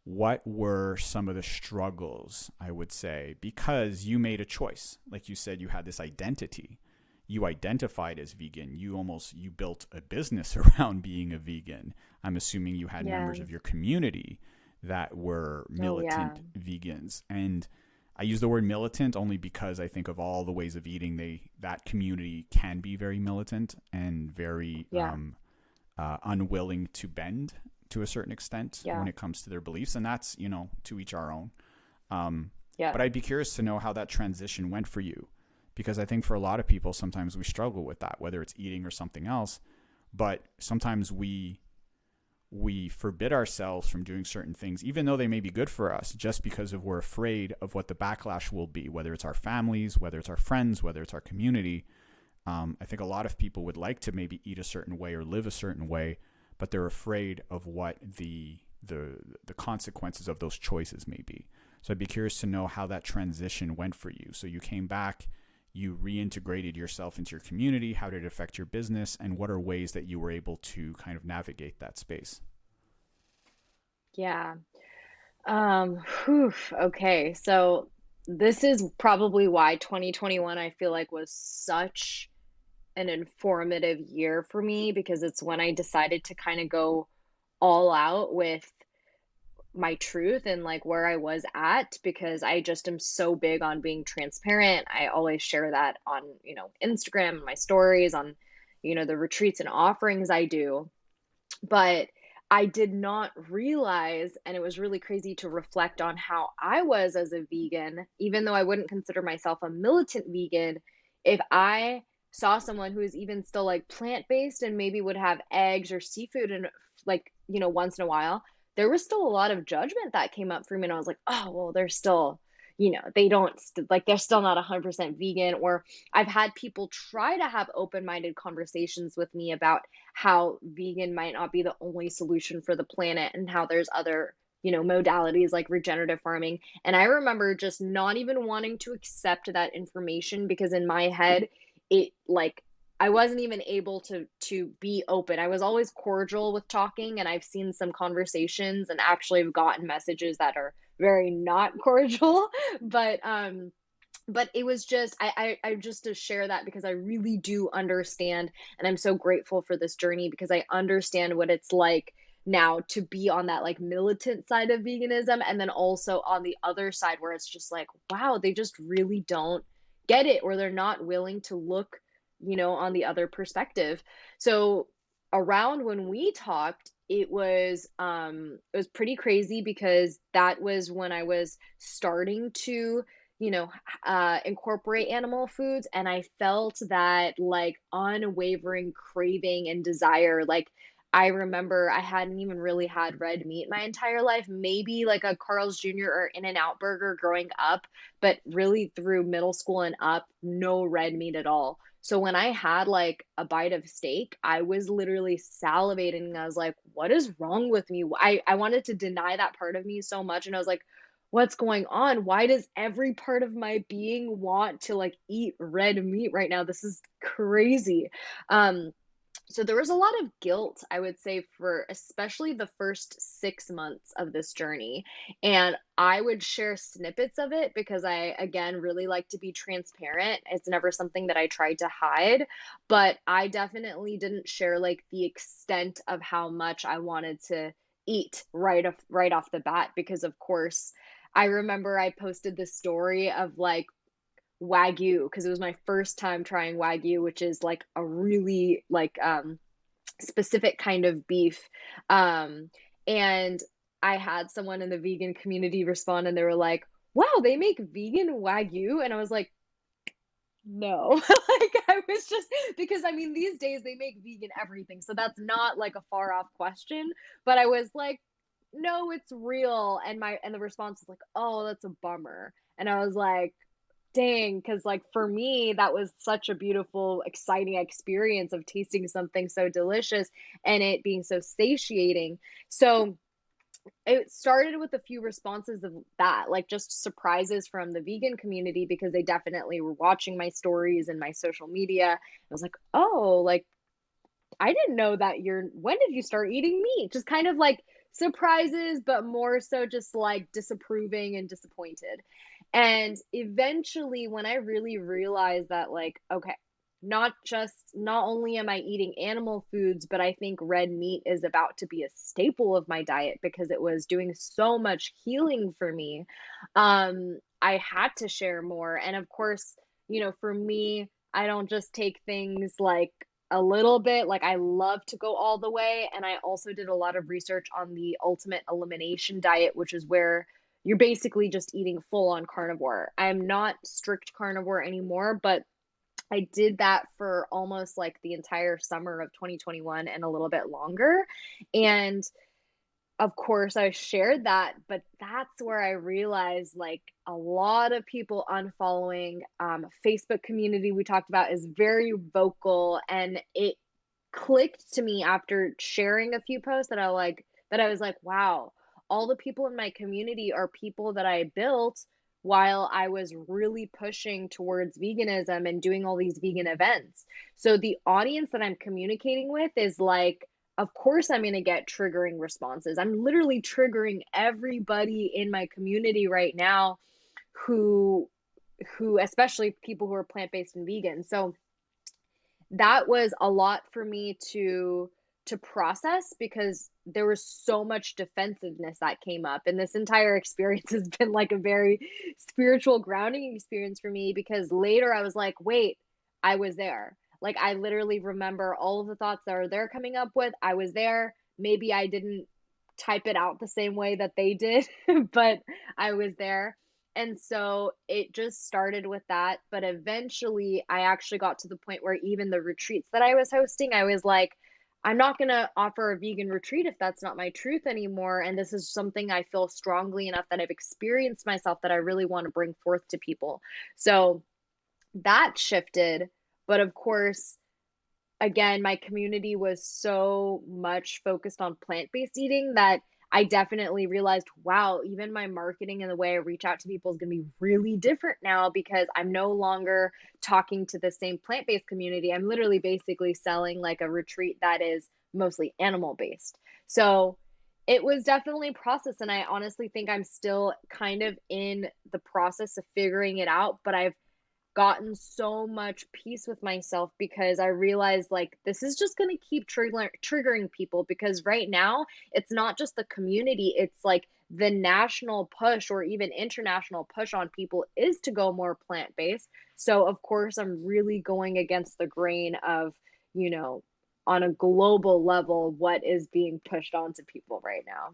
what were some of the struggles, I would say, because you made a choice? Like you said, you had this identity. You identified as vegan. You built a business around being a vegan. I'm assuming you had Yeah. members of your community that were Oh, yeah. militant vegans. And I use the word militant only because I think of all the ways of eating, that community can be very militant and very Yeah. unwilling to bend to a certain extent Yeah. when it comes to their beliefs, and that's, to each our own. Yeah. But I'd be curious to know how that transition went for you, because I think for a lot of people, sometimes we struggle with that, whether it's eating or something else. But sometimes we forbid ourselves from doing certain things, even though they may be good for us, just because we're afraid of what the backlash will be, whether it's our families, whether it's our friends, whether it's our community. I think a lot of people would like to maybe eat a certain way or live a certain way, but they're afraid of what the consequences of those choices may be. So I'd be curious to know how that transition went for you. So you came back, you reintegrated yourself into your community. How did it affect your business? And what are ways that you were able to kind of navigate that space? Yeah. Okay. So this is probably why 2021 I feel like was such an informative year for me, because it's when I decided to kind of go all out with my truth and like where I was at, because I just am so big on being transparent. I always share that on, Instagram and my stories on, the retreats and offerings I do. But I did not realize, and it was really crazy to reflect on how I was as a vegan, even though I wouldn't consider myself a militant vegan. If I saw someone who is even still like plant-based and maybe would have eggs or seafood and like, once in a while, there was still a lot of judgment that came up for me. And I was like, oh, well, they're still, they don't like, they're still not 100% vegan. Or I've had people try to have open-minded conversations with me about how vegan might not be the only solution for the planet and how there's other, modalities like regenerative farming. And I remember just not even wanting to accept that information, because in my head, it like I wasn't even able to be open. I was always cordial with talking, and I've seen some conversations and actually have gotten messages that are very not cordial. But it was just I just to share that, because I really do understand, and I'm so grateful for this journey, because I understand what it's like now to be on that like militant side of veganism, and then also on the other side where it's just like, wow, they just really don't get it, or they're not willing to look, on the other perspective. So around when we talked, it was pretty crazy, because that was when I was starting to incorporate animal foods. And I felt that like unwavering craving and desire. Like, I remember I hadn't even really had red meat my entire life, maybe like a Carl's Jr. or In N Out burger growing up, but really through middle school and up, no red meat at all. So when I had like a bite of steak, I was literally salivating. And I was like, what is wrong with me? I wanted to deny that part of me so much. And I was like, what's going on? Why does every part of my being want to like eat red meat right now? This is crazy. Um, so there was a lot of guilt, I would say, for especially the first 6 months of this journey. And I would share snippets of it because I, again, really like to be transparent. It's never something that I tried to hide, but I definitely didn't share like the extent of how much I wanted to eat right off the bat, because of course I remember I posted this story of like Wagyu, because it was my first time trying Wagyu, which is like a really like specific kind of beef. Um and I had someone in the vegan community respond, and they were like, "Wow, they make vegan Wagyu." And I was like, "No." Like, I was just, because I mean these days they make vegan everything. So that's not like a far off question, but I was like, "No, it's real." And the response was like, "Oh, that's a bummer." And I was like, dang, because like for me, that was such a beautiful, exciting experience of tasting something so delicious and it being so satiating. So it started with a few responses of that, like just surprises from the vegan community, because they definitely were watching my stories and my social media. I was like, oh, like I didn't know that when did you start eating meat? Just kind of like surprises, but more so just like disapproving and disappointed. And eventually, when I really realized that, like, okay, not only am I eating animal foods, but I think red meat is about to be a staple of my diet because it was doing so much healing for me. I had to share more. And of course, for me, I don't just take things like a little bit. Like, I love to go all the way. And I also did a lot of research on the ultimate elimination diet, which is where you're basically just eating full on carnivore. I'm not strict carnivore anymore, but I did that for almost like the entire summer of 2021 and a little bit longer. And of course, I shared that, but that's where I realized like a lot of people unfollowing. Facebook community we talked about is very vocal, and it clicked to me after sharing a few posts that I was like, wow, all the people in my community are people that I built while I was really pushing towards veganism and doing all these vegan events. So the audience that I'm communicating with is like, of course I'm going to get triggering responses. I'm literally triggering everybody in my community right now who especially people who are plant-based and vegan. So that was a lot for me to process because there was so much defensiveness that came up, and this entire experience has been like a very spiritual grounding experience for me because later I was like, wait, I was there. Like, I literally remember all of the thoughts that are there coming up with. I was there. Maybe I didn't type it out the same way that they did, but I was there. And so it just started with that. But eventually, I actually got to the point where even the retreats that I was hosting, I was like, I'm not going to offer a vegan retreat if that's not my truth anymore. And this is something I feel strongly enough that I've experienced myself that I really want to bring forth to people. So that shifted. But of course, again, my community was so much focused on plant-based eating that I definitely realized, wow, even my marketing and the way I reach out to people is going to be really different now because I'm no longer talking to the same plant-based community. I'm literally basically selling like a retreat that is mostly animal-based. So it was definitely a process, and I honestly think I'm still kind of in the process of figuring it out, but I've gotten so much peace with myself because I realized like this is just going to keep triggering people because right now it's not just the community, it's like the national push or even international push on people is to go more plant-based. So of course I'm really going against the grain of, you know, on a global level what is being pushed onto people right now.